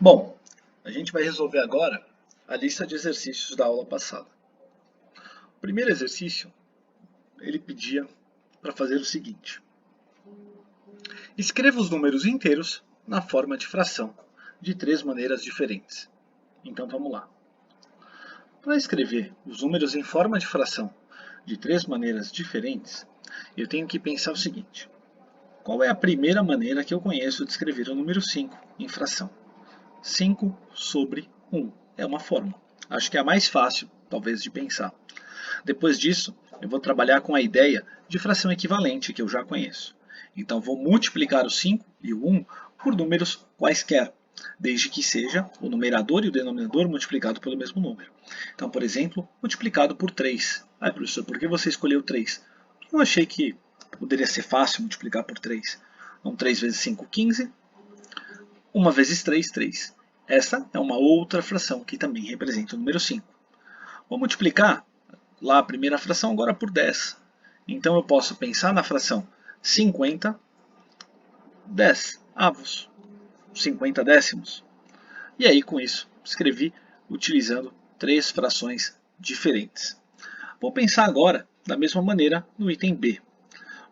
Bom, a gente vai resolver agora a lista de exercícios da aula passada. O primeiro exercício, ele pedia para fazer o seguinte. Escreva os números inteiros na forma de fração, de 3 maneiras diferentes. Então vamos lá. Para escrever os números em forma de fração de 3 maneiras diferentes, eu tenho que pensar o seguinte. Qual é a primeira maneira que eu conheço de escrever o número 5 em fração? 5 sobre 1 é uma fórmula. Acho que é a mais fácil, talvez, de pensar. Depois disso, eu vou trabalhar com a ideia de fração equivalente, que eu já conheço. Então, vou multiplicar o 5 e o 1 por números quaisquer, desde que seja o numerador e o denominador multiplicado pelo mesmo número. Então, por exemplo, multiplicado por 3. Ah, professor, por que você escolheu 3? Eu achei que poderia ser fácil multiplicar por 3. Então, 3 vezes 5, 15. 1 vezes 3, 3. Essa é uma outra fração que também representa o número 5. Vou multiplicar lá a primeira fração agora por 10. Então eu posso pensar na fração 50 10 avos, 50 décimos. E aí com isso escrevi utilizando 3 frações diferentes. Vou pensar agora da mesma maneira no item B.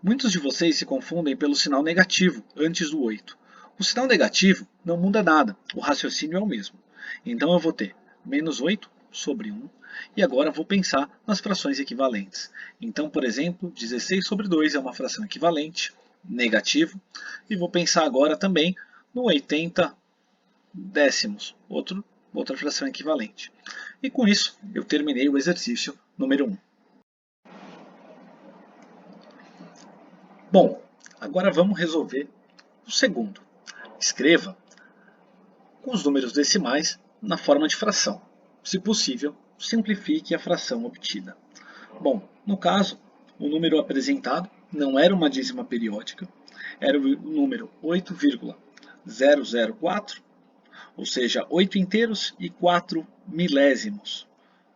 Muitos de vocês se confundem pelo sinal negativo antes do 8. O sinal negativo não muda nada, o raciocínio é o mesmo. Então eu vou ter menos 8 sobre 1, e agora vou pensar nas frações equivalentes. Então, por exemplo, 16 sobre 2 é uma fração equivalente, negativo, e vou pensar agora também no 80 décimos, outra fração equivalente. E com isso, eu terminei o exercício número 1. Bom, agora vamos resolver o segundo. Escreva com os números decimais na forma de fração. Se possível, simplifique a fração obtida. Bom, no caso, o número apresentado não era uma dízima periódica, era o número 8,004, ou seja, 8 inteiros e 4 milésimos.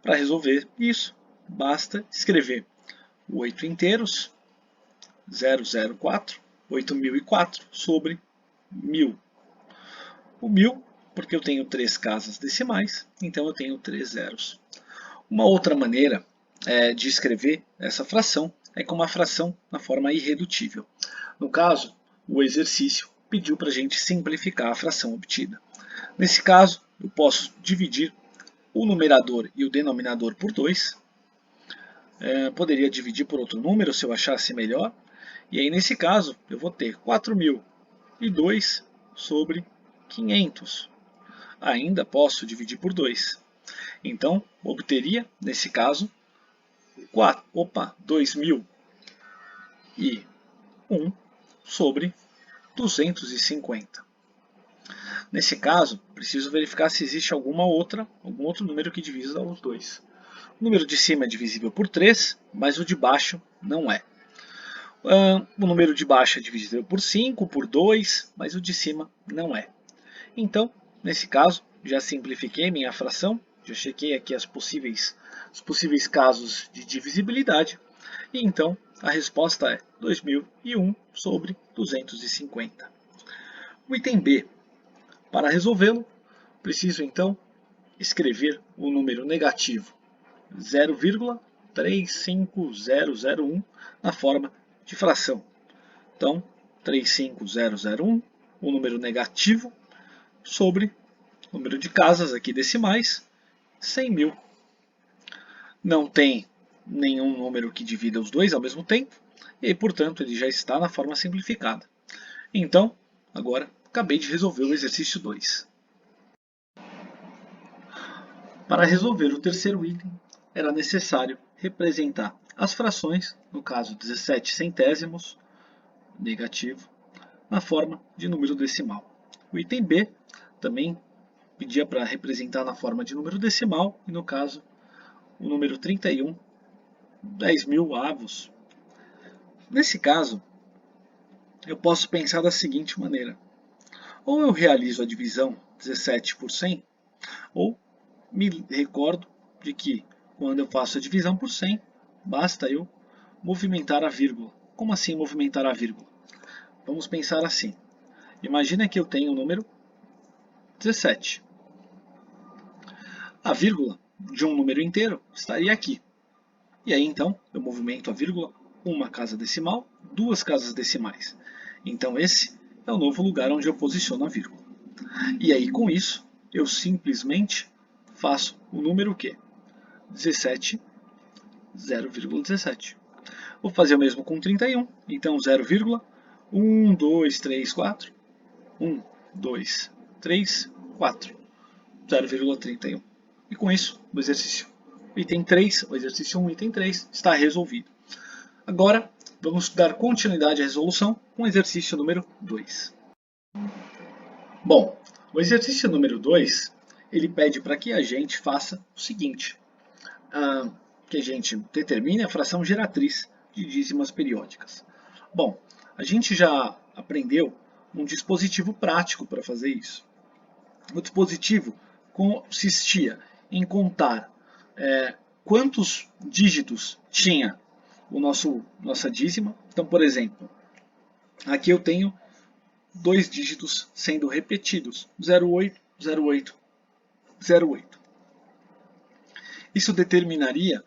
Para resolver isso, basta escrever 8 inteiros, 004, 8004 sobre 1000. O 1000, porque eu tenho 3 casas decimais, então eu tenho 3 zeros. Uma outra maneira de escrever essa fração é com uma fração na forma irredutível. No caso, o exercício pediu para a gente simplificar a fração obtida. Nesse caso, eu posso dividir o numerador e o denominador por 2. Poderia dividir por outro número se eu achasse melhor. E aí, nesse caso, eu vou ter 4.002 sobre 500. Ainda posso dividir por 2. Então, obteria, nesse caso, 2001 sobre 250. Nesse caso, preciso verificar se existe algum outro número que divisa os dois. O número de cima é divisível por 3, mas o de baixo não é. O número de baixo é divisível por 5, por 2, mas o de cima não é. Então, nesse caso, já simplifiquei minha fração, já chequei aqui os possíveis casos de divisibilidade, e então a resposta é 2001 sobre 250. O item B. Para resolvê-lo, preciso então escrever o número negativo 0,35001 na forma de fração. Então, 35001, o número negativo, sobre o número de casas aqui decimais, 100.000. Não tem nenhum número que divida os dois ao mesmo tempo, e portanto ele já está na forma simplificada. Então, agora, acabei de resolver o exercício 2. Para resolver o terceiro item, era necessário representar as frações, no caso 17 centésimos, negativo, na forma de número decimal. O item B também pedia para representar na forma de número decimal, e no caso, o número 31, 10.000 avos. Nesse caso, eu posso pensar da seguinte maneira. Ou eu realizo a divisão 17 por 100, ou me recordo de que quando eu faço a divisão por 100, basta eu movimentar a vírgula. Como assim movimentar a vírgula? Vamos pensar assim. Imagina que eu tenho o número 17. A vírgula de um número inteiro estaria aqui. E aí, então, eu movimento a vírgula uma casa decimal, duas casas decimais. Então, esse é o novo lugar onde eu posiciono a vírgula. E aí, com isso, eu simplesmente faço o número o quê? 17, 0,17. Vou fazer o mesmo com 31. Então, 0,1, 2, 3, 4. 1, 2, 3, 4. 0,31. E com isso, o exercício item 3, o exercício 1, item 3, está resolvido. Agora, vamos dar continuidade à resolução com o exercício número 2. Bom, o exercício número 2, ele pede para que a gente faça o seguinte, que a gente determine a fração geratriz de dízimas periódicas. Bom, a gente já aprendeu um dispositivo prático para fazer isso. O dispositivo consistia em contar quantos dígitos tinha nossa dízima. Então, por exemplo, aqui eu tenho dois dígitos sendo repetidos, 08, 08, 08. Isso determinaria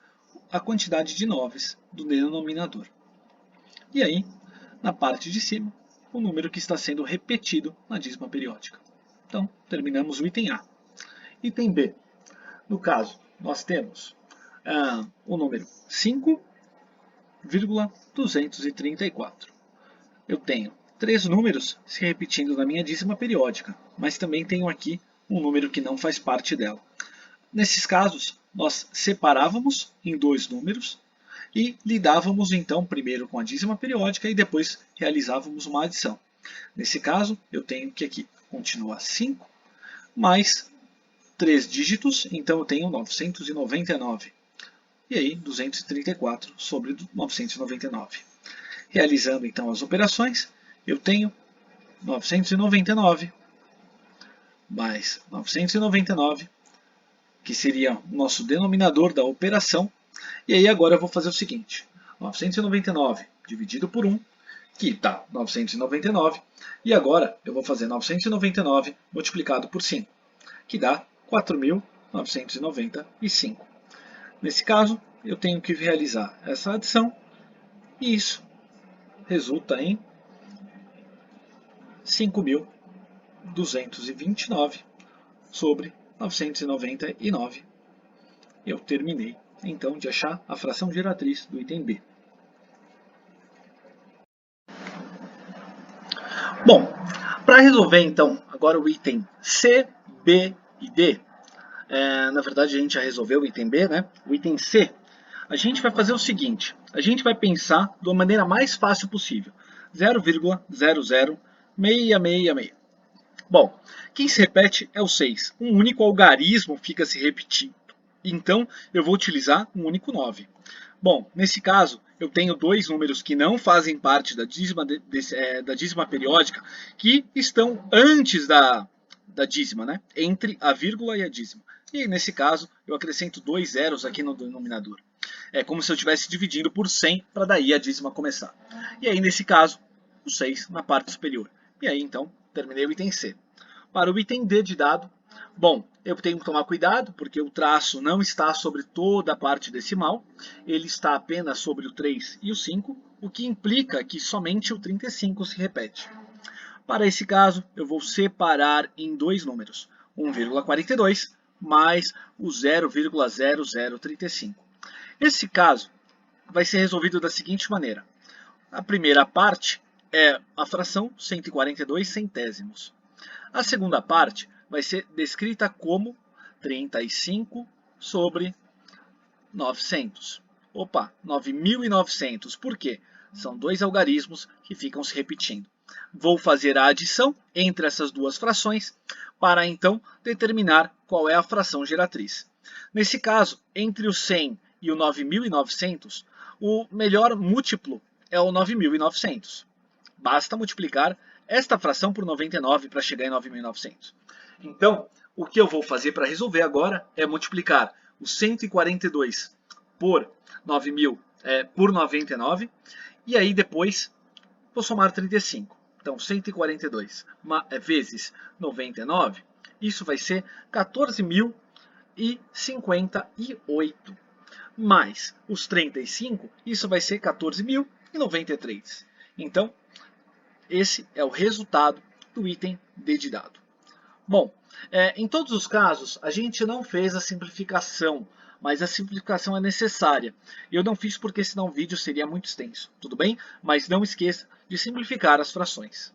a quantidade de noves do denominador. E aí, na parte de cima, o número que está sendo repetido na dízima periódica. Então, terminamos o item A. Item B. No caso, nós temos o número 5,234. Eu tenho três números se repetindo na minha dízima periódica, mas também tenho aqui um número que não faz parte dela. Nesses casos, nós separávamos em dois números e lidávamos então primeiro com a dízima periódica e depois realizávamos uma adição. Nesse caso, eu tenho que aqui continua 5 mais 3 dígitos, então eu tenho 999. E aí, 234 sobre 999. Realizando então as operações, eu tenho 999 mais 999, que seria o nosso denominador da operação. E aí agora eu vou fazer o seguinte, 999 dividido por 1, que dá 999, e agora eu vou fazer 999 multiplicado por 5, que dá 4.995. Nesse caso, eu tenho que realizar essa adição, e isso resulta em 5.229 sobre 999. Eu terminei, então, de achar a fração geratriz do item B. Bom, para resolver, então, agora o item C, B e D, na verdade a gente já resolveu o item B, né? O item C, a gente vai fazer o seguinte, a gente vai pensar de uma maneira mais fácil possível, 0,00666. Bom, quem se repete é o 6. Um único algarismo fica se repetindo. Então, eu vou utilizar um único 9. Bom, nesse caso, eu tenho dois números que não fazem parte da dízima periódica, que estão antes da dízima, né? Entre a vírgula e a dízima. E nesse caso, eu acrescento dois zeros aqui no denominador. É como se eu estivesse dividindo por 100 para daí a dízima começar. E aí, nesse caso, o 6 na parte superior. E aí, então, terminei o item C. Para o item D de dado, bom, eu tenho que tomar cuidado, porque o traço não está sobre toda a parte decimal, ele está apenas sobre o 3 e o 5, o que implica que somente o 35 se repete. Para esse caso, eu vou separar em dois números, 1,42 mais o 0,0035. Esse caso vai ser resolvido da seguinte maneira. A primeira parte é a fração 142 centésimos. A segunda parte vai ser descrita como 35 sobre 900. Opa, 9.900. Por quê? São dois algarismos que ficam se repetindo. Vou fazer a adição entre essas duas frações para então determinar qual é a fração geratriz. Nesse caso, entre o 100 e o 9.900, o melhor múltiplo é o 9.900. Basta multiplicar esta fração por 99 para chegar em 9.900. Então, o que eu vou fazer para resolver agora é multiplicar o 142 por 9.000 por 99 e aí depois vou somar 35. Então, 142 vezes 99 isso vai ser 14.058. Mais os 35, isso vai ser 14.093. Então, esse é o resultado do item D de dado. Bom, em todos os casos, a gente não fez a simplificação, mas a simplificação é necessária. Eu não fiz porque senão o vídeo seria muito extenso, tudo bem? Mas não esqueça de simplificar as frações.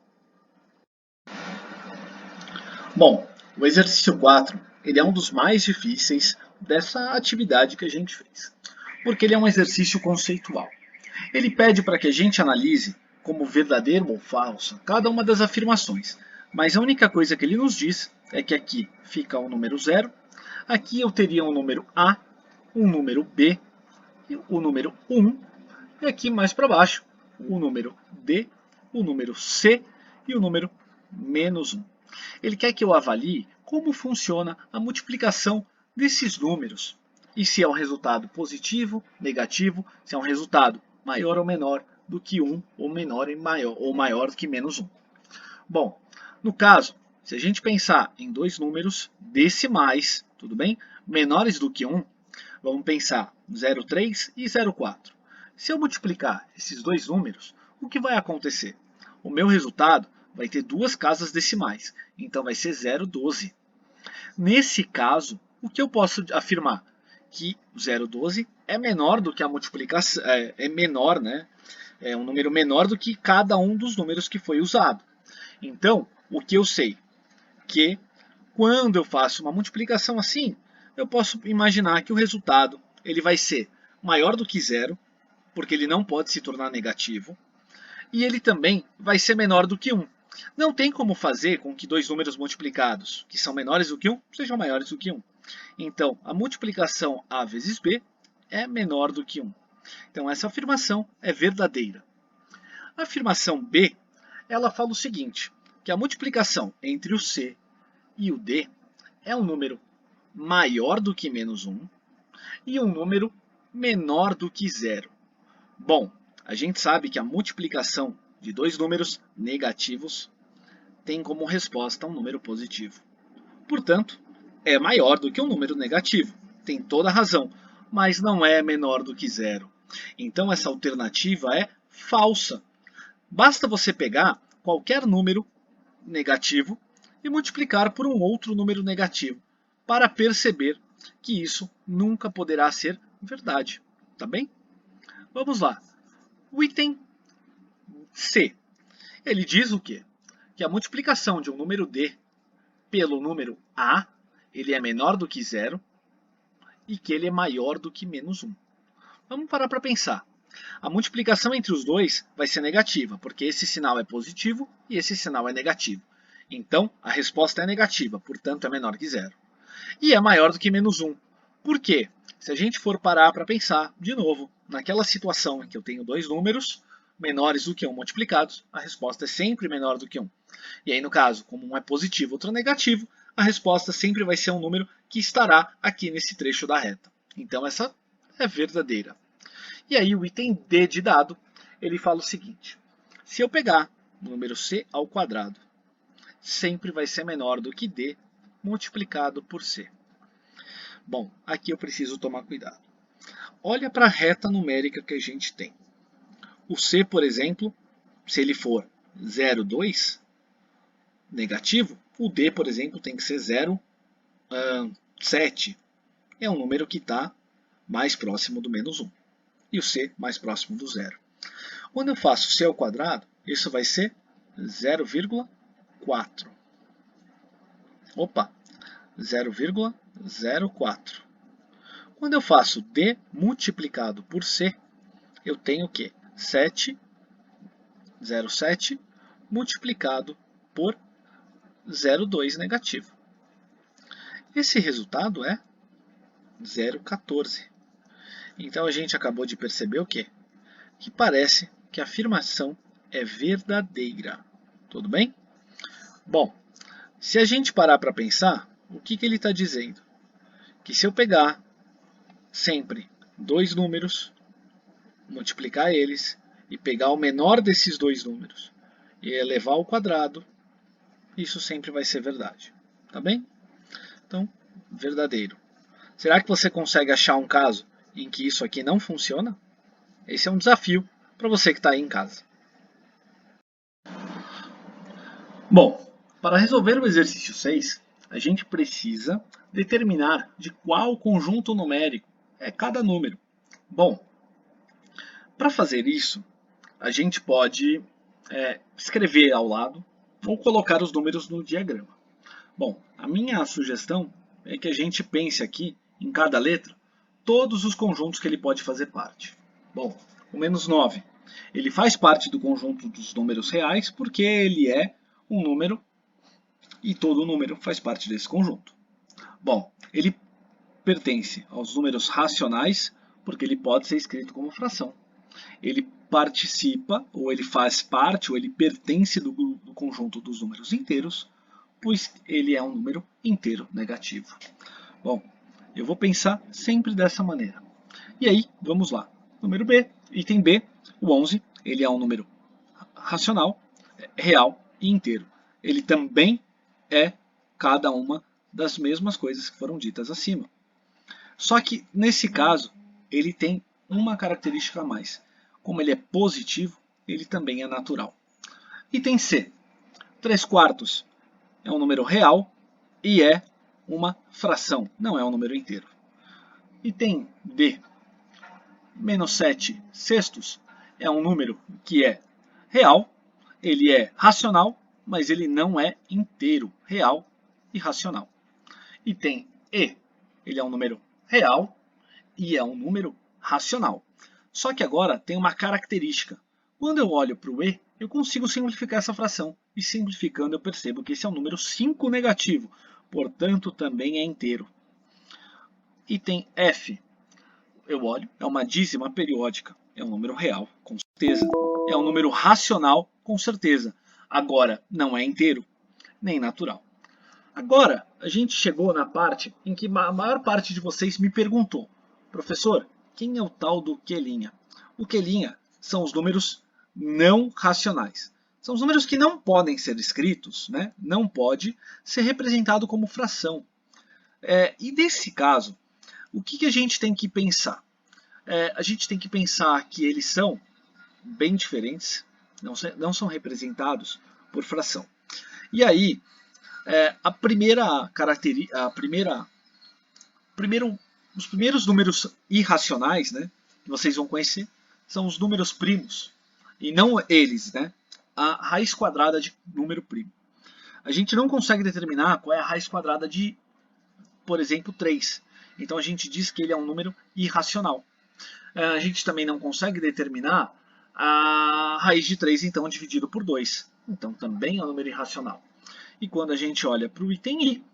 Bom, o exercício 4 ele é um dos mais difíceis dessa atividade que a gente fez, porque ele é um exercício conceitual. Ele pede para que a gente analise como verdadeiro ou falsa cada uma das afirmações, mas a única coisa que ele nos diz é que aqui fica o número 0, aqui eu teria um número A, um número B, o número 1, e aqui mais para baixo o número D, o número C e o número menos 1. Ele quer que eu avalie como funciona a multiplicação desses números e se é um resultado positivo, negativo, se é um resultado maior ou menor do que 1 ou menor ou maior do que menos 1. Bom, no caso, se a gente pensar em dois números decimais, tudo bem? Menores do que 1, vamos pensar 0,3 e 0,4. Se eu multiplicar esses dois números, o que vai acontecer? O meu resultado vai ter duas casas decimais, então vai ser 0,12. Nesse caso, o que eu posso afirmar? Que o 0,12 é menor do que a multiplicação, é menor, né? É um número menor do que cada um dos números que foi usado. Então, o que eu sei? Que quando eu faço uma multiplicação assim, eu posso imaginar que o resultado ele vai ser maior do que zero, porque ele não pode se tornar negativo, e ele também vai ser menor do que 1. Não tem como fazer com que dois números multiplicados, que são menores do que 1, sejam maiores do que 1. Então, a multiplicação A vezes B é menor do que 1. Então, essa afirmação é verdadeira. A afirmação B, ela fala o seguinte, que a multiplicação entre o C e o D é um número maior do que menos 1 e um número menor do que 0. Bom, a gente sabe que a multiplicação de dois números negativos tem como resposta um número positivo. Portanto, é maior do que um número negativo. Tem toda a razão, mas não é menor do que zero. Então essa alternativa é falsa. Basta você pegar qualquer número negativo e multiplicar por um outro número negativo para perceber que isso nunca poderá ser verdade. Tá bem? Vamos lá. O item C. Ele diz o quê? Que a multiplicação de um número D pelo número A ele é menor do que zero e que ele é maior do que menos 1. Vamos parar para pensar. A multiplicação entre os dois vai ser negativa, porque esse sinal é positivo e esse sinal é negativo. Então, a resposta é negativa, portanto é menor que zero. E é maior do que menos 1. Por quê? Se a gente for parar para pensar, de novo, naquela situação em que eu tenho dois números menores do que 1 multiplicados, a resposta é sempre menor do que 1. E aí, no caso, como um é positivo e outro é negativo, a resposta sempre vai ser um número que estará aqui nesse trecho da reta. Então, essa é verdadeira. E aí, o item D de dado, ele fala o seguinte. Se eu pegar o número C ao quadrado, sempre vai ser menor do que D multiplicado por C. Bom, aqui eu preciso tomar cuidado. Olha para a reta numérica que a gente tem. O C, por exemplo, se ele for 0,2 negativo, o D, por exemplo, tem que ser 0,7. É um número que está mais próximo do menos 1. E o C mais próximo do zero. Quando eu faço C ao quadrado, isso vai ser 0,4. Opa, 0,04. Quando eu faço D multiplicado por C, eu tenho o quê? 0,7 multiplicado por 0,2 negativo. Esse resultado é 0,14. Então a gente acabou de perceber o quê? Que parece que a afirmação é verdadeira. Tudo bem? Bom, se a gente parar para pensar, o que ele está dizendo? Que se eu pegar sempre dois números, multiplicar eles e pegar o menor desses dois números e elevar ao quadrado, isso sempre vai ser verdade. Tá bem? Então, verdadeiro. Será que você consegue achar um caso em que isso aqui não funciona? Esse é um desafio para você que está aí em casa. Bom, para resolver o exercício 6, a gente precisa determinar de qual conjunto numérico é cada número. Bom, para fazer isso, a gente pode escrever ao lado ou colocar os números no diagrama. Bom, a minha sugestão é que a gente pense aqui, em cada letra, todos os conjuntos que ele pode fazer parte. Bom, o menos 9, ele faz parte do conjunto dos números reais porque ele é um número e todo número faz parte desse conjunto. Bom, ele pertence aos números racionais porque ele pode ser escrito como fração. Ele participa, ou ele faz parte, ou ele pertence do conjunto dos números inteiros, pois ele é um número inteiro negativo. Bom, eu vou pensar sempre dessa maneira. E aí, vamos lá. Número B, item B, o 11, ele é um número racional, real e inteiro. Ele também é cada uma das mesmas coisas que foram ditas acima. Só que, nesse caso, ele tem uma característica a mais. Como ele é positivo, ele também é natural. Item C, 3/4 é um número real e é uma fração, não é um número inteiro. Item D, menos 7/6 é um número que é real, ele é racional, mas ele não é inteiro, real e racional. Item E, ele é um número real e é um número racional. Só que agora tem uma característica. Quando eu olho para o E, eu consigo simplificar essa fração. E simplificando eu percebo que esse é um número 5 negativo, portanto também é inteiro. Item F, eu olho, é uma dízima periódica, é um número real, com certeza. É um número racional, com certeza. Agora, não é inteiro, nem natural. Agora, a gente chegou na parte em que a maior parte de vocês me perguntou: professor, quem é o tal do quelinha? O quelinha são os números não racionais. São os números que não podem ser escritos, né? Não pode ser representado como fração. E nesse caso, o que a gente tem que pensar? A gente tem que pensar que eles são bem diferentes, não são representados por fração. E aí, os primeiros números irracionais, né, que vocês vão conhecer, são os números primos. E não eles, né? A raiz quadrada de número primo. A gente não consegue determinar qual é a raiz quadrada de, por exemplo, 3. Então a gente diz que ele é um número irracional. A gente também não consegue determinar a raiz de 3, então, dividido por 2. Então também é um número irracional. E quando a gente olha para o item I,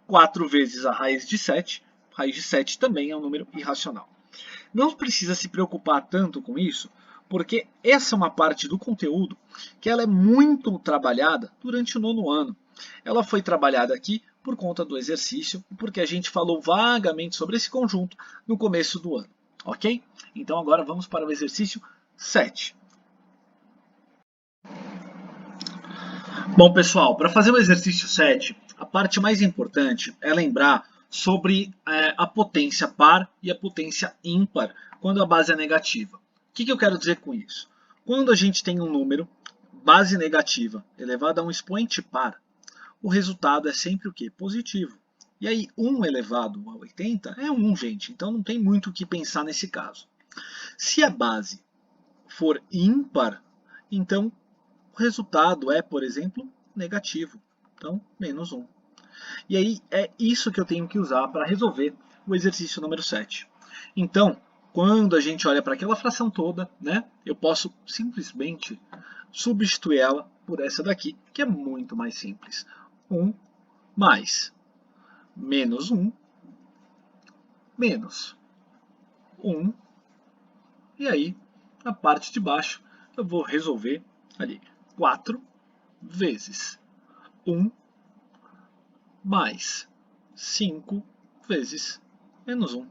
4 vezes a raiz de 7 também é um número irracional. Não precisa se preocupar tanto com isso, porque essa é uma parte do conteúdo que ela é muito trabalhada durante o 9º ano. Ela foi trabalhada aqui por conta do exercício, porque a gente falou vagamente sobre esse conjunto no começo do ano, ok? Então agora vamos para o exercício 7. Bom, pessoal, para fazer o exercício 7, a parte mais importante é lembrar sobre a potência par e a potência ímpar quando a base é negativa. O que eu quero dizer com isso? Quando a gente tem um número, base negativa, elevado a um expoente par, o resultado é sempre o quê? Positivo. E aí, 1 elevado a 80 é 1, gente. Então não tem muito o que pensar nesse caso. Se a base for ímpar, então o resultado é, por exemplo, negativo. Então, menos 1. E aí é isso que eu tenho que usar para resolver o exercício número 7. Então, quando a gente olha para aquela fração toda, né, eu posso simplesmente substituir ela por essa daqui, que é muito mais simples. 1 mais menos 1 menos 1. E aí, na parte de baixo, eu vou resolver ali 4 vezes 1 mais 5 vezes menos 1.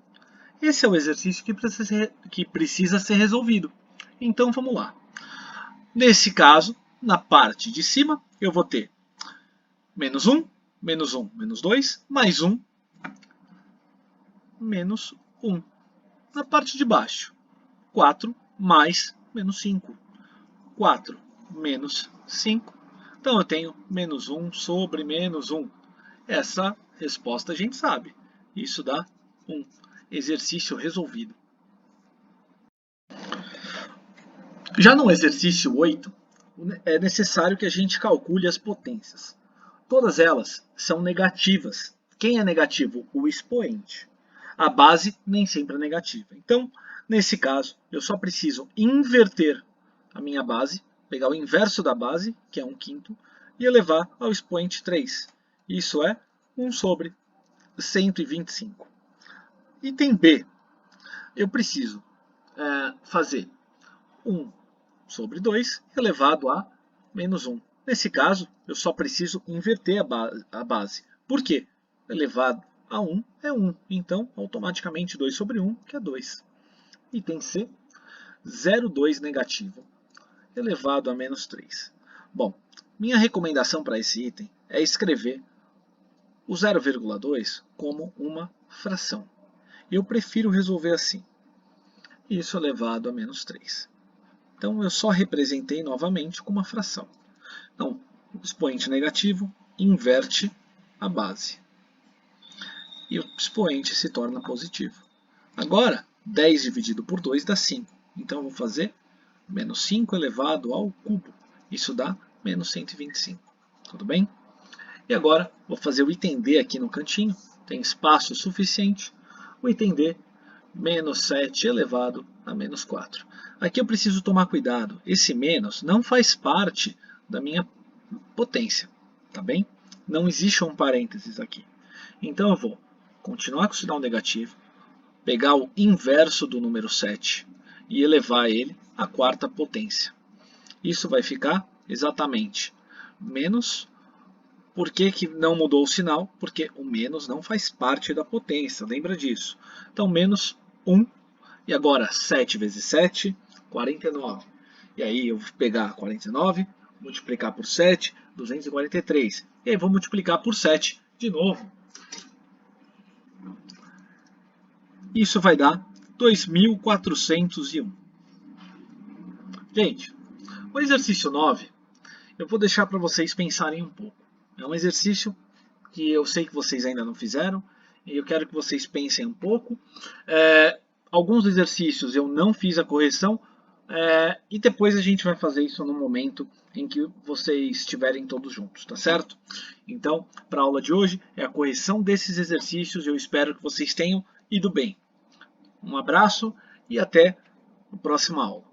Esse é o exercício que precisa ser resolvido. Então vamos lá. Nesse caso, na parte de cima, eu vou ter menos 1, menos 1, menos 2, mais 1, menos 1. Na parte de baixo, 4 mais menos 5. 4 menos 5. Então eu tenho menos 1 sobre menos 1. Essa resposta a gente sabe. Isso dá 1. Exercício resolvido. Já no exercício 8, é necessário que a gente calcule as potências. Todas elas são negativas. Quem é negativo? O expoente. A base nem sempre é negativa. Então, nesse caso, eu só preciso inverter a minha base, pegar o inverso da base, que é 1/5, e elevar ao expoente 3. Isso é 1 sobre 125. Item B. Eu preciso fazer 1 sobre 2 elevado a menos 1. Nesse caso, eu só preciso inverter a base. Por quê? Elevado a 1 é 1. Então, automaticamente 2 sobre 1, que é 2. Item C, 0,2 negativo elevado a menos 3. Bom, minha recomendação para esse item é escrever o 0,2 como uma fração. Eu prefiro resolver assim. Isso elevado a menos 3. Então, eu só representei novamente com uma fração. Então, o expoente negativo inverte a base. E o expoente se torna positivo. Agora, 10 dividido por 2 dá 5. Então, eu vou fazer menos 5 elevado ao cubo. Isso dá menos 125. Tudo bem? E agora, vou fazer o item D aqui no cantinho. Tem espaço suficiente. O item D, menos 7 elevado a menos 4. Aqui eu preciso tomar cuidado. Esse menos não faz parte da minha potência. Tá bem? Não existe um parênteses aqui. Então eu vou continuar com o sinal negativo, pegar o inverso do número 7 e elevar ele à quarta potência. Isso vai ficar exatamente menos. Por que não mudou o sinal? Porque o menos não faz parte da potência, lembra disso. Então, menos 1, e agora 7 vezes 7, 49. E aí eu vou pegar 49, multiplicar por 7, 243. E aí vou multiplicar por 7 de novo. Isso vai dar 2.401. Gente, o exercício 9, eu vou deixar para vocês pensarem um pouco. É um exercício que eu sei que vocês ainda não fizeram, e eu quero que vocês pensem um pouco. Alguns exercícios eu não fiz a correção, e depois a gente vai fazer isso no momento em que vocês estiverem todos juntos, tá certo? Então, para a aula de hoje é a correção desses exercícios, eu espero que vocês tenham ido bem. Um abraço e até a próxima aula.